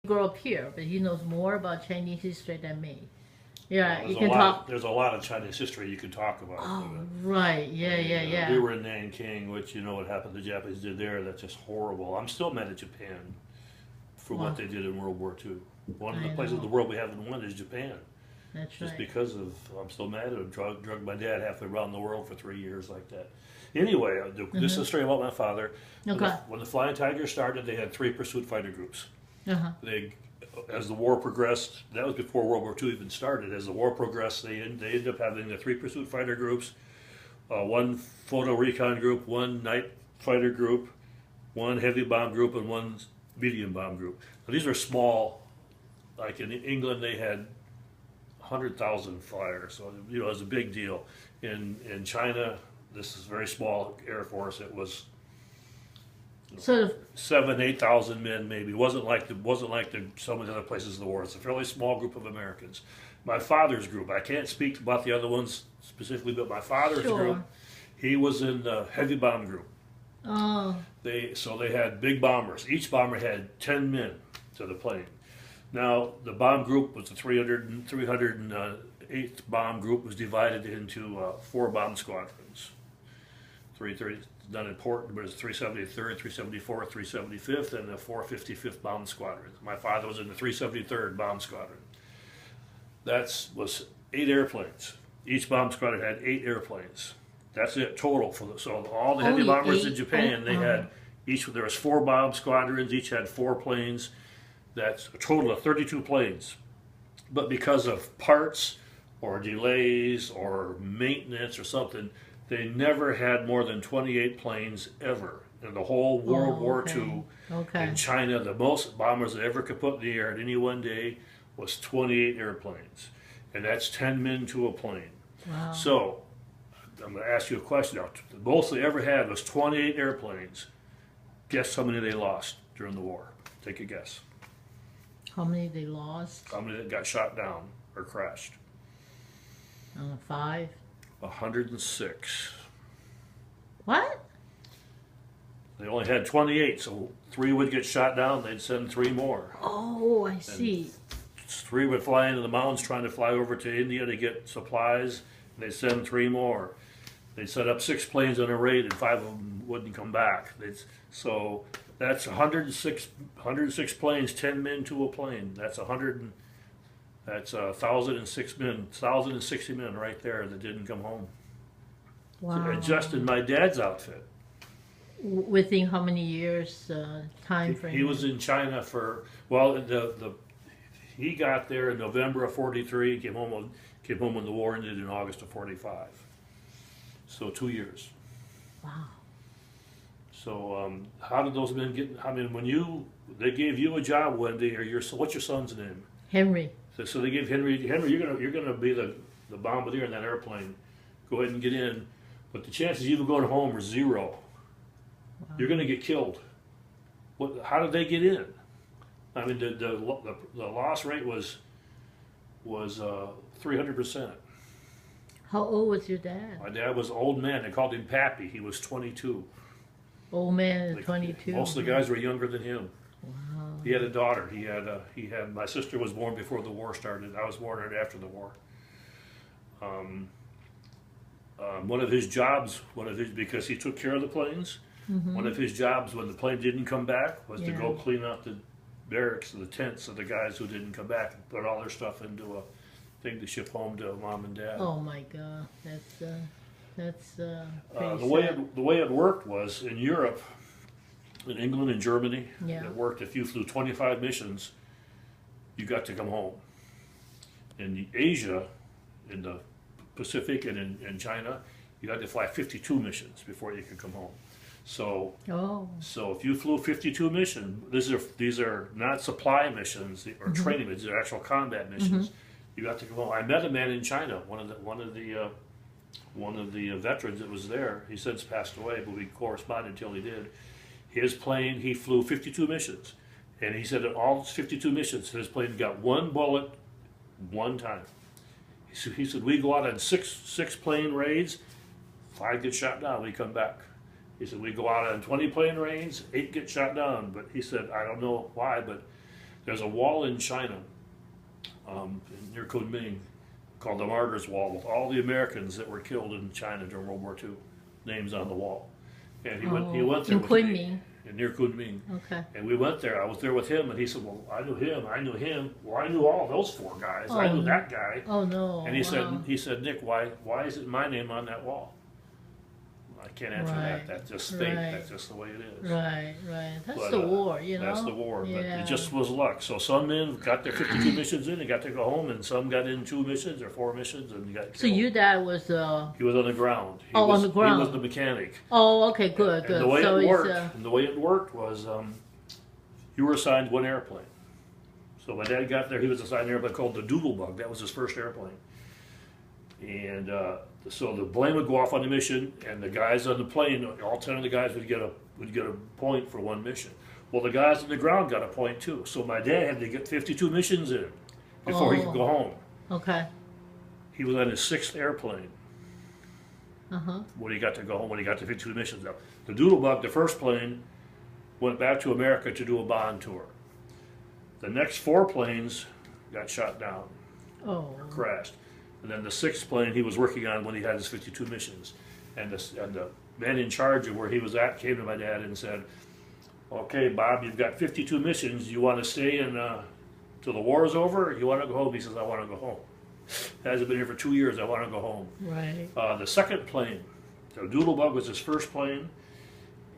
grew up here, but he knows more about Chinese history than me. Yeah, There's you a can lot. talk. There's a lot of Chinese history you can talk about. Oh, right. Yeah, yeah, yeah. We were in Nanking, which you know what happened. The Japanese did there. That's just horrible. I'm still mad at Japan for Wow. what they did in World War II. One of the I places in know. the world we haven't won is Japan. That's Just right. because of, I'm still mad at him. Drug my dad halfway around the world for 3 years like that. Anyway, this is a story about my father. Okay. When the Flying Tigers started, they had 3 pursuit fighter groups. Uh-huh. As the war progressed, that was before World War II even started. As the war progressed, they ended up having the 3 pursuit fighter groups, 1 photo recon group, 1 night fighter group, 1 heavy bomb group, and 1 medium bomb group. Now, these are small. Like in England, they had 100,000 flyers, so you know it was a big deal. In China, this is a very small air force. It was Sort of. 7,000-8,000 men, maybe. It wasn't like some of the other places in the war. It's a fairly small group of Americans. My father's group. I can't speak about the other ones specifically, but my father's Sure. group, he was in the heavy bomb group. Oh. They had big bombers. Each bomber had 10 men to the plane. Now the bomb group was the 308th bomb group was divided into 4 bomb squadrons. 330 done in Portland, but it's 373rd, 374th, 375th, and the 455th bomb squadron. My father was in the 373rd bomb squadron. That was 8 airplanes. Each bomb squadron had 8 airplanes. That's it total so all the heavy Only bombers 8? in Japan, they had there was 4 bomb squadrons, each had 4 planes. That's a total of 32 planes. But because of parts or delays or maintenance or something, they never had more than 28 planes ever in the whole World War II. Okay. In China, the most bombers that ever could put in the air in any one day was 28 airplanes, and that's 10 men to a plane. Wow. So I'm going to ask you a question now. The most they ever had was 28 airplanes. Guess how many they lost during the war? Take a guess. How many they lost? How many that got shot down or crashed? 5. 106. What? They only had 28, so 3 would get shot down. They'd send 3 more. Oh, I see. 3 would fly into the mountains trying to fly over to India to get supplies. And they'd send 3 more. They'd set up 6 planes on a raid, and 5 of them wouldn't come back. So that's 106 planes, 10 men to a plane. That's 1,006 men, 1,060 men right there that didn't come home. Wow. Just in my dad's outfit. Within how many years time frame? He was in China for he got there in November of '43. Came home when the war ended in August of '45. So 2 years. Wow. So how did those men get? I mean, they gave you a job, Wendy, or what's your son's name? Henry. So they gave Henry, you're gonna be the bombardier in that airplane. Go ahead and get in, but the chances of you going home are 0. Wow. You're gonna get killed. How did they get in? I mean, the loss rate was 300%. How old was your dad? My dad was an old man. They called him Pappy. He was 22. Old man at 22. Most of the guys were younger than him. Wow. He had a daughter. He had my sister was born before the war started. I was born right after the war. One of his jobs, because he took care of the planes, one of his jobs when the plane didn't come back was to go clean out the barracks, the tents of the guys who didn't come back, and put all their stuff into a thing to ship home to mom and dad. Oh my God, that's the sad. way it worked was in Europe, in England and Germany. Yeah. It worked if you flew 25 missions, you got to come home. In Asia, in the Pacific and in China, you had to fly 52 missions before you could come home. So if you flew 52 missions, these are not supply missions or training missions; they're actual combat missions. You got to come home. I met a man in China, one of the veterans that was there. He since passed away, but we corresponded until he did. His plane, he flew 52 missions, and he said that all 52 missions, his plane got 1 bullet, 1 time. He said we go out on six plane raids, 5 get shot down, we come back. He said we go out on 20 plane raids, 8 get shot down. But he said I don't know why, but There's a wall in China, near Kunming, called the Martyrs Wall, with all the Americans that were killed in China during World War II, names on the wall. And he went there in with me, Kunming. near Kunming. Okay. And we went there. I was there with him, and he said, "Well, I knew him. I knew him. Well, I knew all those 4 guys. I knew that guy." Oh no! And he said, "Nick, why isn't my name on that wall?" I can't answer that. That's just fate. That's just the way it is. Right. That's the war, you know. That's the war, but Yeah. it just was luck. So some men got their 52 missions in and got to go home, and some got in 2 missions or 4 missions and got killed. So your dad was He was on the ground. on the ground. He was the mechanic. Oh, okay, good. And the way it worked was you were assigned 1 airplane. So my dad got there. He was assigned an airplane called the Doodlebug. That was his first airplane. And so the plane would go off on the mission, and the guys on the plane, all 10 of the guys would get a point for 1 mission. Well, the guys on the ground got a point too. So my dad had to get 52 missions in before he could go home. Okay. He was on his 6th airplane Uh-huh. when he got to go home, when he got to 52 missions. Now, the Doodlebug, the first plane, went back to America to do a bond tour. The next 4 planes got shot down, crashed. And then the 6th plane he was working on when he had his 52 missions. And the man in charge of where he was at came to my dad and said, "Okay, Bob, you've got 52 missions. You want to stay in till the war is over, or you want to go home?" He says, "I want to go home. Hasn't been here for 2 years. I want to go home." Right. The 2nd plane, the Doodlebug, was his first plane.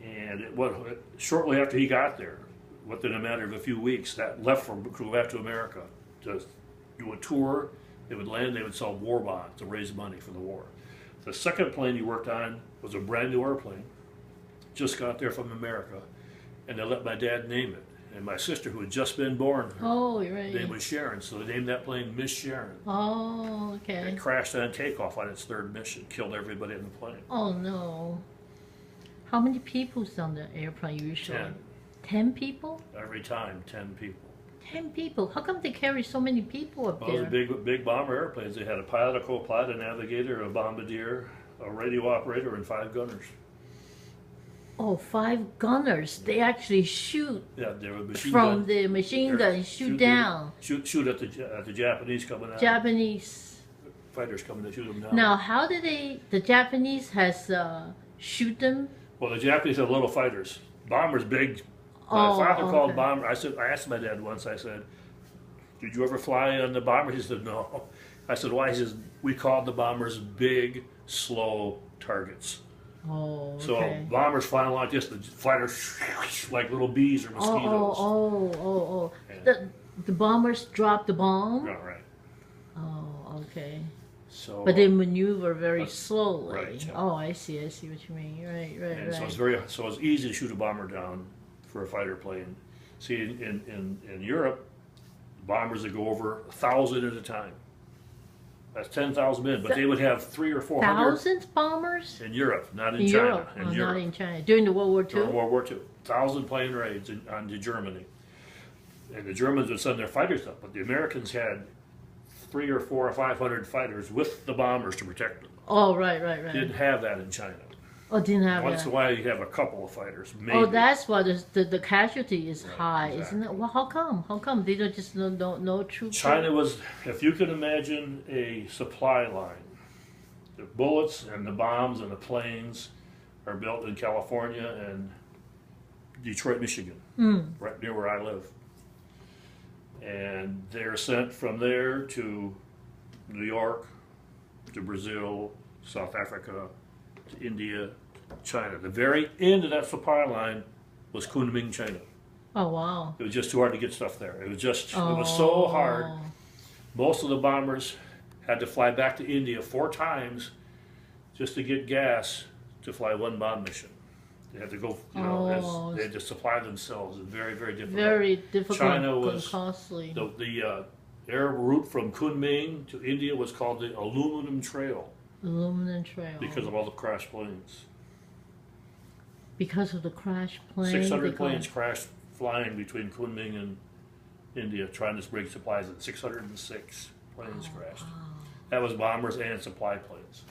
And shortly after he got there, within a matter of a few weeks, that left to go back to America to do a tour. They would land, they would sell war bonds to raise money for the war. The 2nd plane he worked on was a brand new airplane, just got there from America, and they let my dad name it. And my sister, who had just been born, her name was Sharon, so they named that plane Miss Sharon. Oh, okay. It crashed on takeoff on its 3rd mission, killed everybody in the plane. Oh no. How many people's on the airplane usually? 10. 10 people? Every time, 10 people. 10 people. How come they carry so many people up Well, there? those big bomber airplanes. They had a pilot, a co-pilot, a navigator, a bombardier, a radio operator, and 5 gunners. Oh, 5 gunners. They actually shoot Yeah, they were machine from gun. the machine gun, shoot down. Shoot at the Japanese coming out. Japanese. Fighters coming to shoot them down. Now, how did the Japanese has shoot them? Well, the Japanese had little fighters. Bombers big. My father called bomber. I asked my dad once. I said, "Did you ever fly on the bomber?" He said, "No." I said, "Why?" He says, "We called the bombers big, slow targets." Oh, okay. So bombers flying like this, the fighters like little bees or mosquitoes. The bombers drop the bomb? Yeah, right. Oh, okay. So, but they maneuver very slowly. Right. Yeah. Oh, I see what you mean. Right. So it's easy to shoot a bomber down for a fighter plane. See, in Europe, bombers that go over 1,000 at a time. That's 10,000 men, but they would have 300 or 400. 1,000 bombers? In Europe, not in China. Europe. Not in China. During the World War II? During World War II. 1,000 plane raids onto Germany. And the Germans would send their fighters up, but the Americans had 300 or 400 or 500 fighters with the bombers to protect them. Oh, right. Didn't have that in China. Oh, didn't have Once that. in a while, you have a couple of fighters. Maybe. Oh, that's why the casualty is high, exactly. isn't it? Well, how come? How come they don't just no troops? China was, if you can imagine a supply line, the bullets and the bombs and the planes are built in California and Detroit, Michigan, right near where I live. And they're sent from there to New York, to Brazil, South Africa, to India, China. The very end of that supply line was Kunming, China. Oh, wow. It was just too hard to get stuff there. It was just, it was so hard. Most of the bombers had to fly back to India 4 times just to get gas to fly 1 bomb mission. They had to go, they had to supply themselves. It was very, very difficult. Very difficult. China was costly. The air route from Kunming to India was called the Aluminum Trail. Aluminum Trail. Because of all the crashed planes. Because of the crash planes? 600 planes crashed flying between Kunming and India trying to bring supplies in. 606 planes crashed. Wow. That was bombers and supply planes.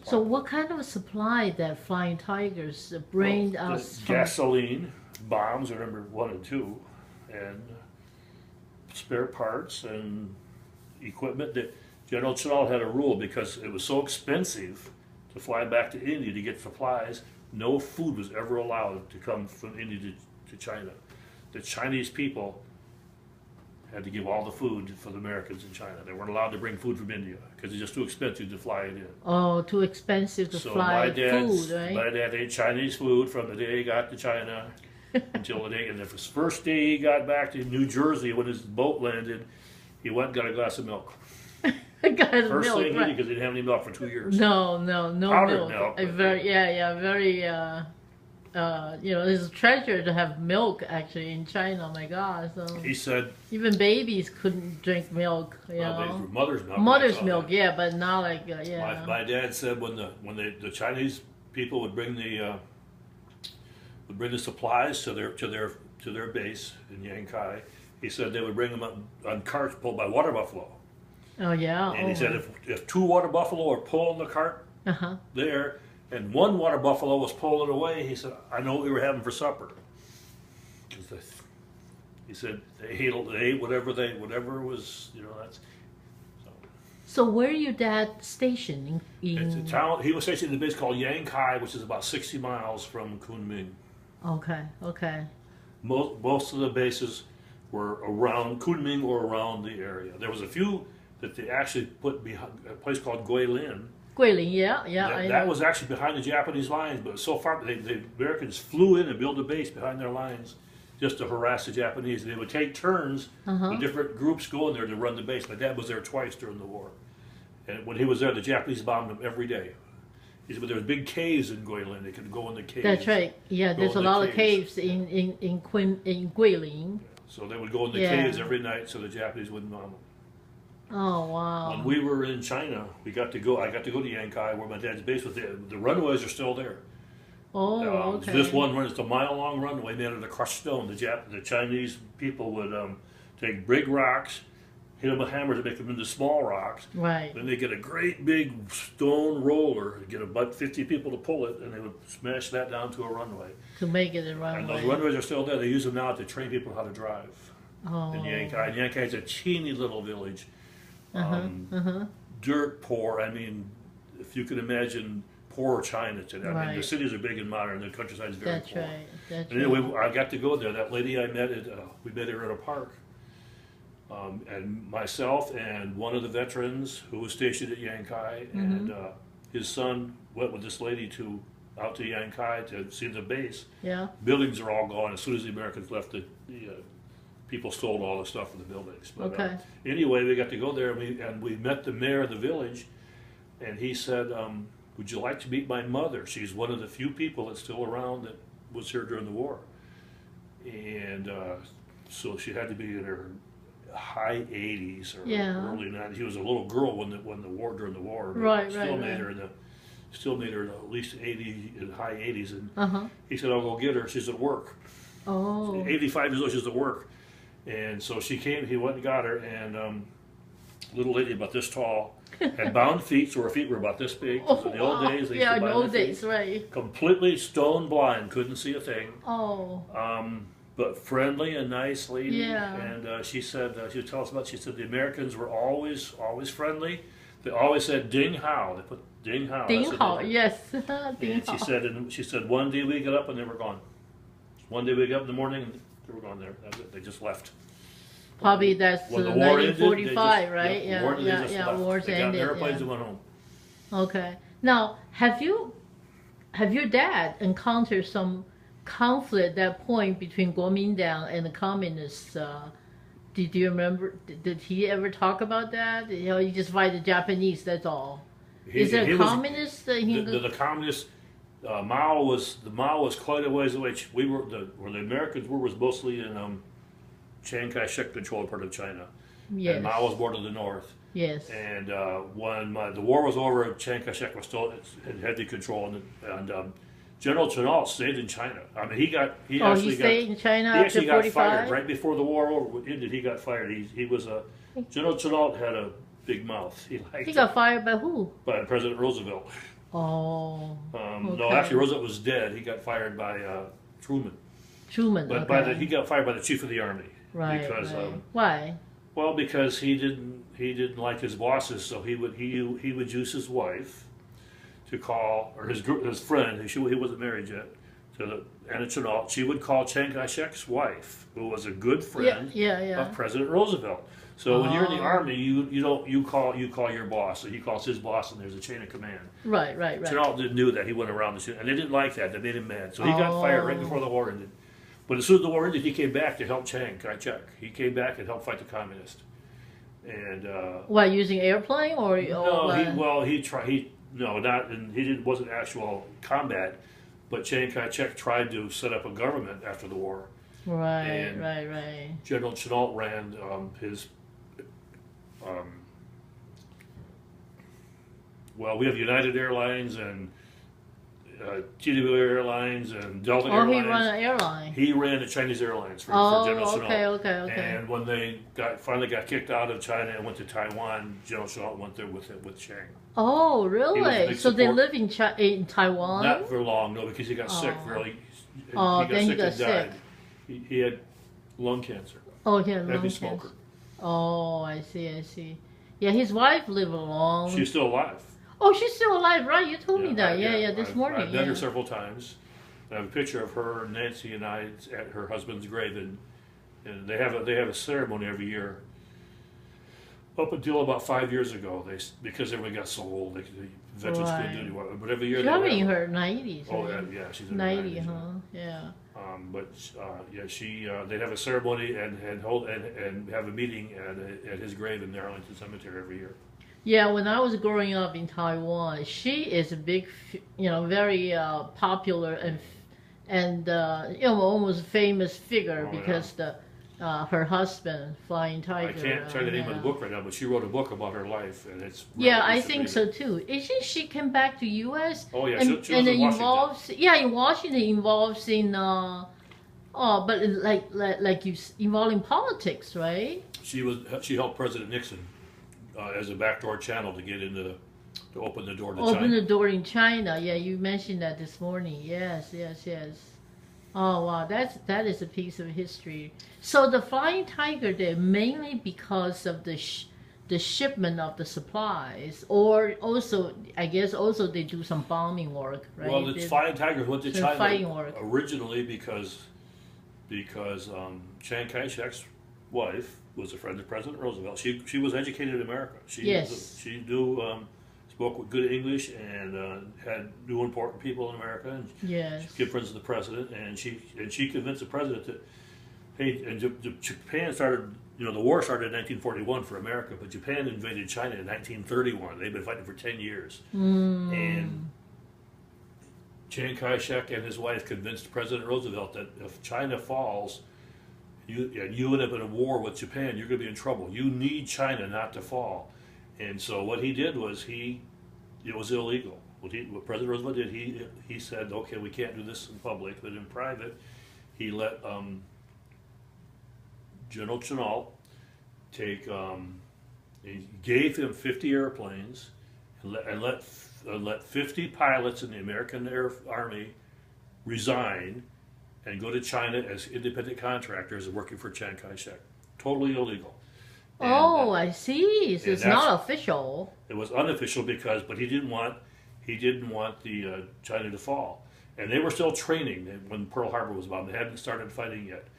So what kind of supply that Flying Tigers bring us from? Gasoline, bombs are number 1 and 2, and spare parts and equipment. That General Chennault had a rule because it was so expensive to fly back to India to get supplies. No food was ever allowed to come from India to China. The Chinese people had to give all the food for the Americans in China. They weren't allowed to bring food from India because it's just too expensive to fly it in. Oh, too expensive to fly food, right? My dad ate Chinese food from the day he got to China until the day, and the first day he got back to New Jersey when his boat landed, he went and got a glass of milk. First thing he did because he didn't have any milk for 2 years. No Powdered milk. milk. Very, it's a treasure to have milk actually in China. Oh my God! So He said even babies couldn't drink milk. Mother's milk. Mother's milk, yeah, but not like My dad said when the Chinese people would bring the supplies to their base in Yankai, he said they would bring them on carts pulled by water buffalo. Oh yeah. And he said if 2 water buffalo are pulling the cart there, and 1 water buffalo was pulling away, he said, I know what we were having for supper. He said they ate whatever was, that's. So where are your dad stationed It's a town. He was stationed in a base called Yankai, which is about 60 miles from Kunming. Okay. Most of the bases were around Kunming or around the area. There was a few that they actually put behind a place called Guilin. Guilin, yeah. That was actually behind the Japanese lines, but so far the Americans flew in and built a base behind their lines just to harass the Japanese. And they would take turns with different groups going there to run the base. My dad was there twice during the war. And when he was there, the Japanese bombed him every day. He said, but there was big caves in Guilin. They could go in the caves. That's right. Yeah, there's a lot of caves in Guilin. So they would go in the caves every night so the Japanese wouldn't bomb them. Oh wow! When we were in China, I got to go to Yankai, where my dad's base was. The runways are still there. Oh, okay. This one run, it's a mile-long runway made out of crushed stone. The Chinese people would take big rocks, hit them with hammers to make them into small rocks. Right. Then they get a great big stone roller, get about 50 people to pull it, and they would smash that down to a runway. To make it a runway. And those runways are still there. They use them now to train people how to drive. Oh. In Yankai. And Yankai is a teeny little village. Dirt poor. I mean, if you can imagine poor China today. I mean, the cities are big and modern. The countryside is very poor. That's and anyway, I got to go there. That lady I met, we met her at a park. And myself and one of the veterans who was stationed at Yankai and his son went with this lady out to Yankai to see the base. Yeah. Buildings are all gone. As soon as the Americans left, the people stole all the stuff from the buildings. But, anyway, we got to go there, and we met the mayor of the village, and he said, would you like to meet my mother? She's one of the few people that's still around that was here during the war. And so she had to be in her high 80s or early 90s. She was a little girl during the war. Still made her at least 80 in high 80s. And he said, I'll go get her. She's at work. Oh. She's 85 years old. She's at work. And so she came, he went and got her, and little lady about this tall, had bound feet, so her feet were about this big. In the old days, they used to bind their feet. Right. Completely stone blind, couldn't see a thing. Oh. But friendly and nice lady. Yeah. And she said, she would tell us about, she said the Americans were always friendly. They always said ding hao. They put ding hao. Ding hao, yes. Ding hao. She said one day we got up and they were gone. One day we got up in the morning and they were gone there. They just left. Probably that's when the war 1945, ended, right? Wars ended. They got airplanes and went home. Okay. Now, have your dad encountered some conflict at that point between Kuomintang and the communists? Did you remember? Did he ever talk about that? He just fight the Japanese. That's all. Is there a communist? The communists. Mao was quite a ways away. Where the Americans were was mostly in Chiang Kai-shek controlled part of China. Yes. And Mao was more to the north. Yes. And when the war was over, Chiang Kai-shek was still in heavy control, and General Chennault stayed in China. I mean, he stayed in China after 45? Got fired right before the war ended. He got fired. He was General Chennault had a big mouth. He got fired by who? By President Roosevelt. Oh. No, actually, Roosevelt was dead. He got fired by Truman. Truman. But he got fired by the chief of the army. Right. Because why? Well, because he didn't like his bosses, so he would use his wife to call, or his friend, he wasn't married yet, Anna Chenault. She would call Chiang Kai-shek's wife, who was a good friend of President Roosevelt. So when you're in the army, you call your boss. So he calls his boss, and there's a chain of command. Right. Chenault didn't knew that. He went around and they didn't like that. They made him mad. So he got fired right before the war ended. But as soon as the war ended, he came back to help Chiang Kai-shek. He came back and helped fight the communists. And what, using airplane or no, he tried. He wasn't actual combat, but Chiang Kai-shek tried to set up a government after the war. Right. General Chenault ran his. Well, we have United Airlines and TWA Airlines and Delta Airlines. He ran an airline. He ran the Chinese Airlines for General Chenault. Okay. And when they finally got kicked out of China and went to Taiwan, General Chenault went there with Chiang. Oh, really? So they live in Taiwan? Not for long, no, because he got sick. Really, he got sick. Died. He had lung cancer. Oh, he had lung Heavy cancer. smoker. Oh, I see. Yeah, his wife lived long. She's still alive. Oh, she's still alive, right? You told me that. Yeah, this morning. I've met her several times. I have a picture of her, Nancy, and I at her husband's grave, and they have a ceremony every year. Up until about 5 years ago, because everyone got so old, the veterans couldn't do anymore. But every year, she's in her 90s. Oh yeah, she's in 90, her 90s. huh? Yeah. They'd have a ceremony and have a meeting at his grave in the Arlington Cemetery every year. Yeah, when I was growing up in Taiwan, she is a big, very popular and almost famous figure because her husband, Flying Tiger. I can't tell you the name of the book right now, but she wrote a book about her life, and it's I think so too. Isn't she came back to U.S.? Oh yeah, and, she was in Washington. In Washington involves in but like you involved in politics, right? She helped President Nixon as a backdoor channel to get into to open the door to China. Open the door in China. Yeah, you mentioned that this morning. Yes. Oh wow, that is a piece of history. So the Flying Tiger there mainly because of the shipment of the supplies, or also I guess also they do some bombing work, right? Well, the Flying Tigers went to China originally because Chiang Kai-shek's wife was a friend of President Roosevelt. She was educated in America. She spoke with good English and knew important people in America. And yes. Good friends of the president, and she convinced the president that Japan started. The war started in 1941 for America, but Japan invaded China in 1931. They've been fighting for 10 years, and Chiang Kai-shek and his wife convinced President Roosevelt that if China falls, you end up in a war with Japan, you're going to be in trouble. You need China not to fall. And so what he did was it was illegal. What President Roosevelt did, he said, okay, we can't do this in public, but in private, he let General Chenault he gave him 50 airplanes and let 50 pilots in the American Army resign and go to China as independent contractors working for Chiang Kai-shek. Totally illegal. And, I see. So it's not official. It was unofficial but he didn't want the China to fall, and they were still training when Pearl Harbor was bombed. They hadn't started fighting yet,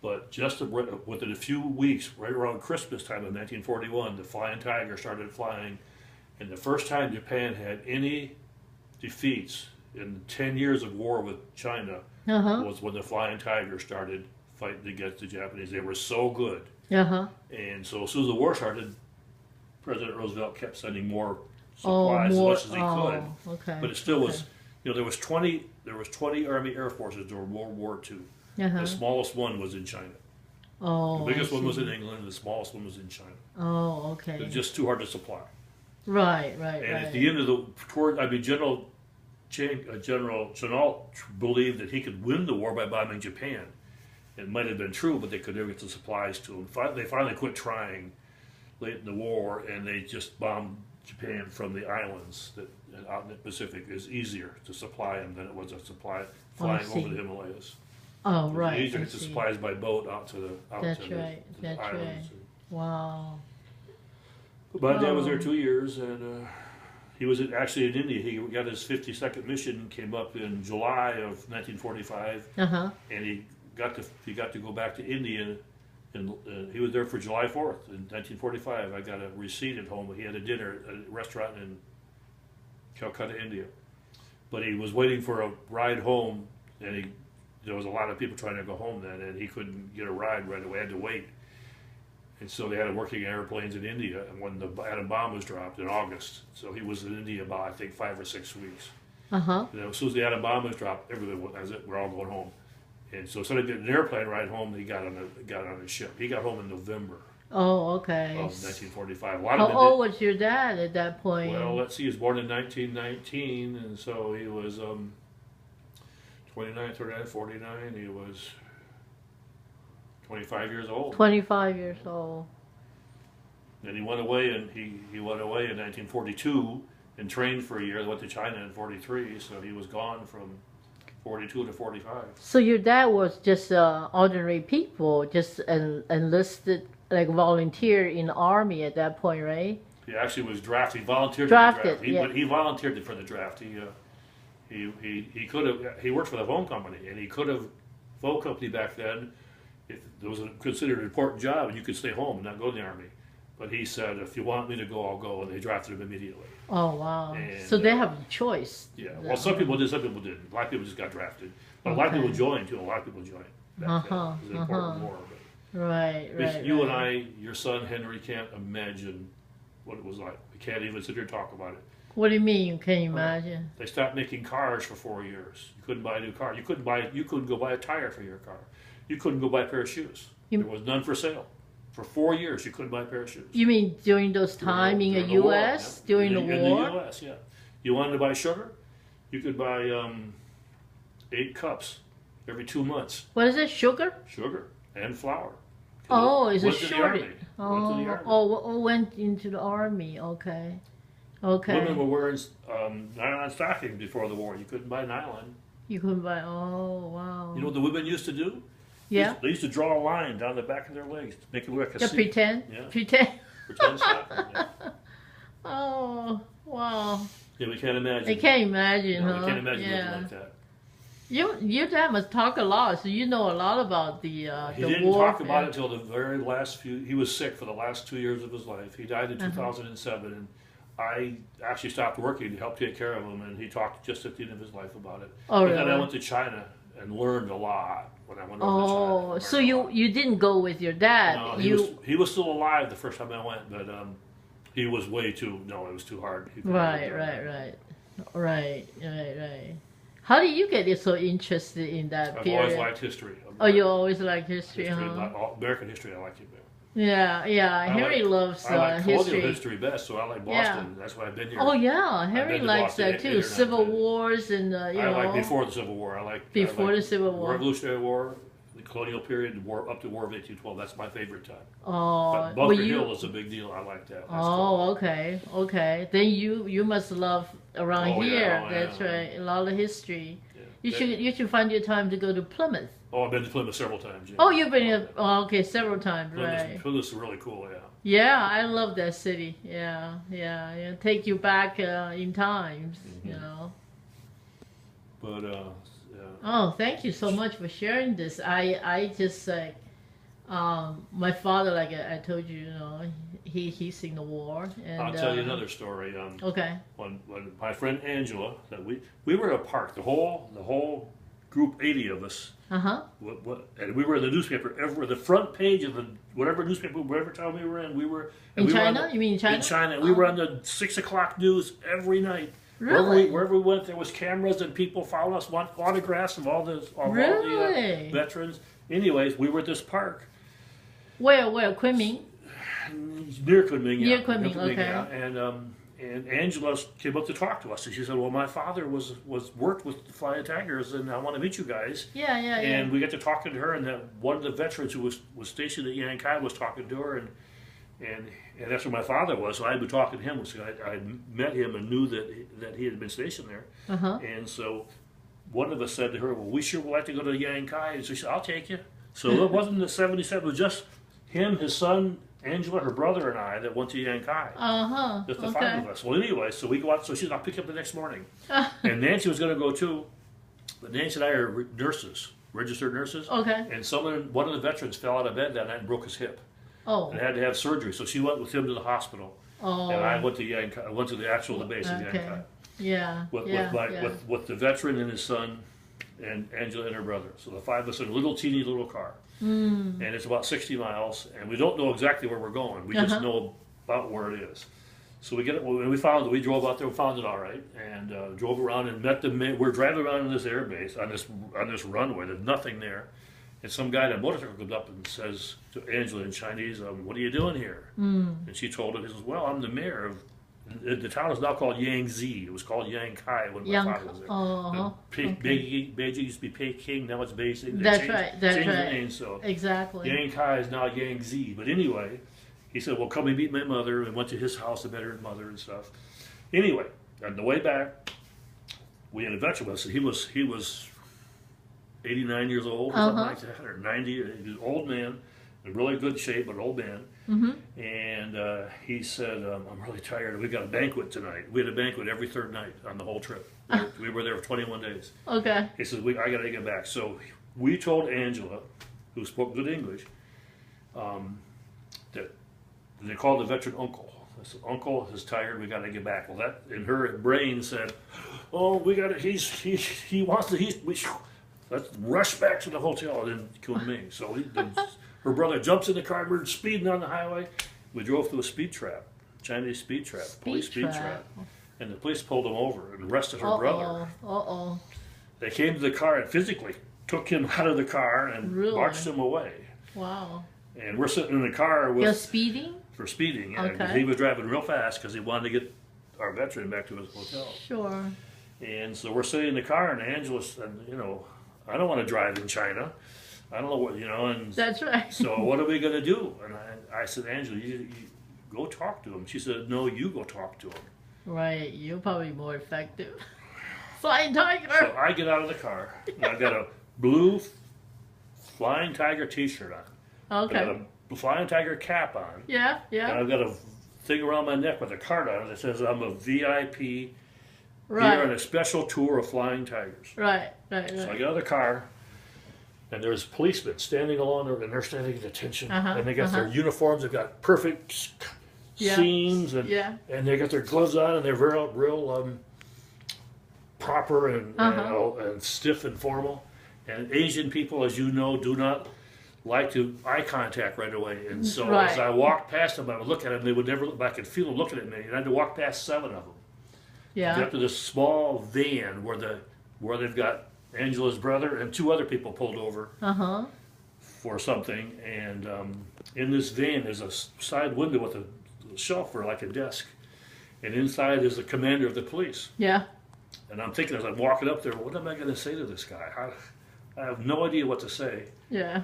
but just within a few weeks, right around Christmas time of 1941, the Flying Tiger started flying, and the first time Japan had any defeats in 10 years of war with China was when the Flying Tiger started fighting against the Japanese. They were so good. And so as soon as the war started, President Roosevelt kept sending more supplies as much as he could. Okay. But it still was, there was 20 Army Air Forces during World War II. The smallest one was in China. The biggest one was in England, and the smallest one was in China. Oh, okay. It was just too hard to supply. Right. And at the end of General Chenault believed that he could win the war by bombing Japan. It might have been true, but they could never get the supplies to him. They finally quit trying late in the war, and they just bombed Japan from the islands out in the Pacific. Is easier to supply them than it was to flying over the Himalayas. Oh, right. It was easier to get the supplies by boat out to the That's right. islands. Wow. My dad was there 2 years, and he was actually in India. He got his 52nd mission, came up in July of 1945, and he got to go back to India. And he was there for July 4th in 1945. I got a receipt at home. He had a dinner at a restaurant in Calcutta, India. But he was waiting for a ride home, and there was a lot of people trying to go home then, and he couldn't get a ride right away. Had to wait. And so they had working airplanes in India, and when the atom bomb was dropped in August, so he was in India about, I think, 5 or 6 weeks. As soon as the atom bomb was dropped, everybody went, that's it, we're all going home. And so instead of getting an airplane ride home, he got on a ship. He got home in November of 1945. How old was your dad at that point? Well, let's see, he was born in 1919, and so he was 29, 39, 49. He was 25 years old. 25 years old. Then he went away, and he went away in 1942 and trained for a year. Went to China in 43, so he was gone from 42 to 45. So your dad was just ordinary people, just enlisted, like volunteer in the army at that point, right? He actually was drafted. He volunteered Drafted, for the draft. He volunteered for the draft. He could have. He worked for the phone company, and he could have. Phone company back then, if there was considered an important job, and you could stay home and not go to the army. But he said, if you want me to go, I'll go, and they drafted him immediately. Oh, wow. And, so they have a choice. Yeah, well, some people did, some people didn't. A lot of people just got drafted. But a lot of people joined, too. A lot of people joined back then. It was an important war. But Right. You and I, your son Henry, can't imagine what it was like. We can't even sit here and talk about it. What do you mean you can't imagine? They stopped making cars for 4 years. You couldn't buy a new car. You couldn't go buy a tire for your car. You couldn't go buy a pair of shoes. There was none for sale. For 4 years, you couldn't buy a pair of shoes. You mean during those time in the U.S.? During the war? In the U.S., yeah. You wanted to buy sugar? You could buy 8 cups every 2 months. What is it, sugar? Sugar and flour. Oh, it's a shortage. Went into the army. Okay. Women were wearing nylon stockings before the war. You couldn't buy nylon. You couldn't buy, oh, wow. You know what the women used to do? Yeah. They used to draw a line down the back of their legs to make it look like a C. Pretend? Yeah. Pretend stocking, yeah. Oh, wow. Yeah, we can't imagine. I can't imagine, We can't imagine living like that. Your dad must talk a lot, so you know a lot about the war. He didn't talk about it until the very last few. He was sick for the last 2 years of his life. He died in 2007, and I actually stopped working to help take care of him, and he talked just at the end of his life about it. Oh, Then I went to China and learned a lot when I went over to China. So you didn't go with your dad? No, he was still alive the first time I went, but he was way too. No, it was too hard. Right. How did you get so interested in that period? I've always liked history. You always liked history, huh? American history, I like it better. Yeah. Henry loves I like history. colonial history best, so I like Boston. That's why I've been here. Oh yeah, Henry likes that too. Civil Wars and I like before the Civil War. The Civil War, Revolutionary War, the colonial period, the war up to War of 1812. That's my favorite time. Oh, but Bunker Hill is a big deal. I like that. That's cool. Okay. Then you must love around here. That's right. A lot of history. Yeah. You should find your time to go to Plymouth. Oh, I've been to Plymouth several times. Yeah. Oh, you've been several times, right? Plymouth's really cool, yeah. Yeah, I love that city. Yeah. Take you back in times, But yeah. Oh, thank you so much for sharing this. I just my father, like I told you, he's in the war. And I'll tell you another story. Okay. When my friend Angela, that we were at a park, the whole group, 80 of us. And we were in the newspaper. The front page of whatever newspaper, whatever town we were in, we were in China. You mean in China? In China, we were on the 6 o'clock news every night. Really? Wherever we went, there was cameras and people following us, want autographs of all the veterans. Anyways, we were at this park. Where? Kunming? Near Kunming, yeah. Near Kunming, okay. Yeah. And Angela came up to talk to us, and she said, "Well, my father worked with the Flying Tigers, and I want to meet you guys." Yeah. And we got to talking to her, and one of the veterans who was stationed at Yankai was talking to her, and that's where my father was. So I had been talking to him. So I met him and knew that he had been stationed there. And so one of us said to her, "Well, we sure would like to go to Yankai." And so she said, "I'll take you." So it wasn't the 77. It was just him, his son, Angela, her brother, and I that went to Yankai. Just the five of us. Well, anyway, so we go out. So she's not picked up the next morning, and Nancy was going to go too, but Nancy and I are nurses, registered nurses. Okay. And one of the veterans fell out of bed that night and broke his hip. Oh. And had to have surgery, so she went with him to the hospital. Oh. And I went to Yankai. I went to the base of Yankai. Yeah. With the veteran and his son, and Angela and her brother. So the five of us in a little teeny little car. And it's about 60 miles, and we don't know exactly where we're going. We just know about where it is. So we we drove out there, we found it all right, and drove around and met them. We're driving around in this air base on this runway. There's nothing there. And some guy on a motorcycle comes up and says to Angela in Chinese, "What are you doing here?" And she told him, he says, "Well, I'm the mayor of." The town is now called Yangtze. It was called Yankai when my father was there. Beijing used to be Peking, now it's Beijing. That's right. Changed the name, so exactly. Yankai is now Yangtze. But anyway, he said, "Well, come and meet my mother," and went to his house to meet her mother and stuff. Anyway, on the way back, we had a veteran with us. He was 89 years old, or something like that, or 90. He was an old man, in really good shape, but an old man. And he said, "I'm really tired. We've got a banquet tonight." We had a banquet every third night on the whole trip. We were there for 21 days. Okay. He said, "I got to get back." So we told Angela, who spoke good English, that they called the veteran uncle. I said, "Uncle is tired. We got to get back." Well, that in her brain said, "Oh, we got to. He wants to. Let's rush back to the hotel in Kuomintang." So her brother jumps in the car. We're speeding on the highway. We drove through a speed trap, Chinese speed trap, police speed trap. And the police pulled him over and arrested her brother. They came to the car and physically took him out of the car and marched him away. Wow. And we're sitting in the car with... You're speeding? For speeding, yeah. Okay. He was driving real fast because he wanted to get our veteran back to his hotel. Sure. And so we're sitting in the car, and Angela said, "I don't want to drive in China. I don't know what, and that's right. So what are we going to do?" And I said, "Angela, you go talk to him." She said, "No, you go talk to him." Right, you're probably more effective. Flying Tiger. So I get out of the car, and I've got a blue Flying Tiger T-shirt on. Okay. I've got a Flying Tiger cap on. Yeah. And I've got a thing around my neck with a card on it that says I'm a VIP here on a special tour of Flying Tigers. Right. So I get out of the car. And there's policemen standing along there, and they're standing at attention. And they got their uniforms. They've got perfect seams, and they got their gloves on, and they're real proper and stiff and formal. And Asian people, as you know, do not like to eye contact right away. And so as I walked past them, I would look at them. They would never look back. I could feel them looking at me. And I had to walk past 7 of them. Yeah. Get up to this small van where they've got Angela's brother and 2 other people pulled over for something, and in this van there's a side window with a shelf for like a desk, and inside is the commander of the police. Yeah. And I'm thinking as I'm walking up there, what am I going to say to this guy? I have no idea what to say. Yeah.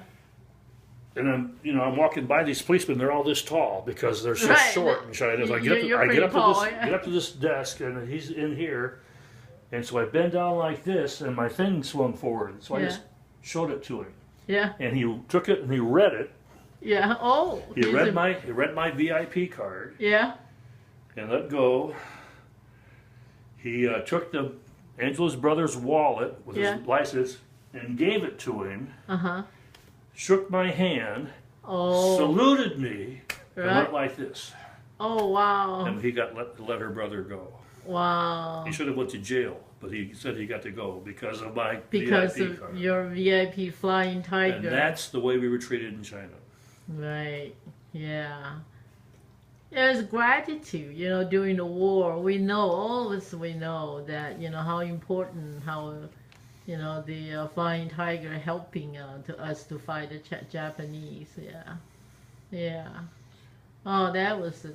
And I'm walking by these policemen. They're all this tall because they're so short in China. So I get up to this desk, and he's in here. And so I bend down like this, and my thing swung forward. So I just showed it to him. Yeah. And he took it and he read it. Yeah. Oh. He read my VIP card. Yeah. And let go. He took Angela's brother's wallet with his license and gave it to him. Shook my hand. Saluted me. And went like this. Oh wow. And he got let her brother go. Wow. He should have went to jail, but he said he got to go because of my VIP card. Your VIP Flying Tiger. And that's the way we were treated in China. Right. Yeah. There's gratitude, during the war. We know, all of us, that, how important, the Flying Tiger helping to us to fight the Japanese. Yeah. Yeah. Oh, that was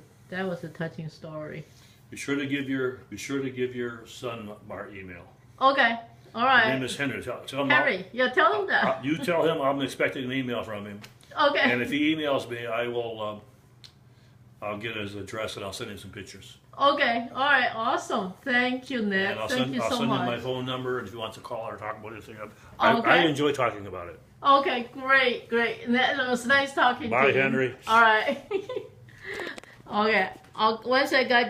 a touching story. Be sure to give your son our email. Okay. All right. His name is Henry. Tell him Henry. Tell him that. You tell him I'm expecting an email from him. Okay. And if he emails me, I will I'll get his address and I'll send him some pictures. Okay, all right, awesome. Thank you, Ned. And I'll Thank send, you I'll so send him much. my phone number, and if he wants to call or talk about anything, Okay. I enjoy talking about it. Okay, great, great. It was nice talking to you. Bye, Henry. All right. Okay, once I got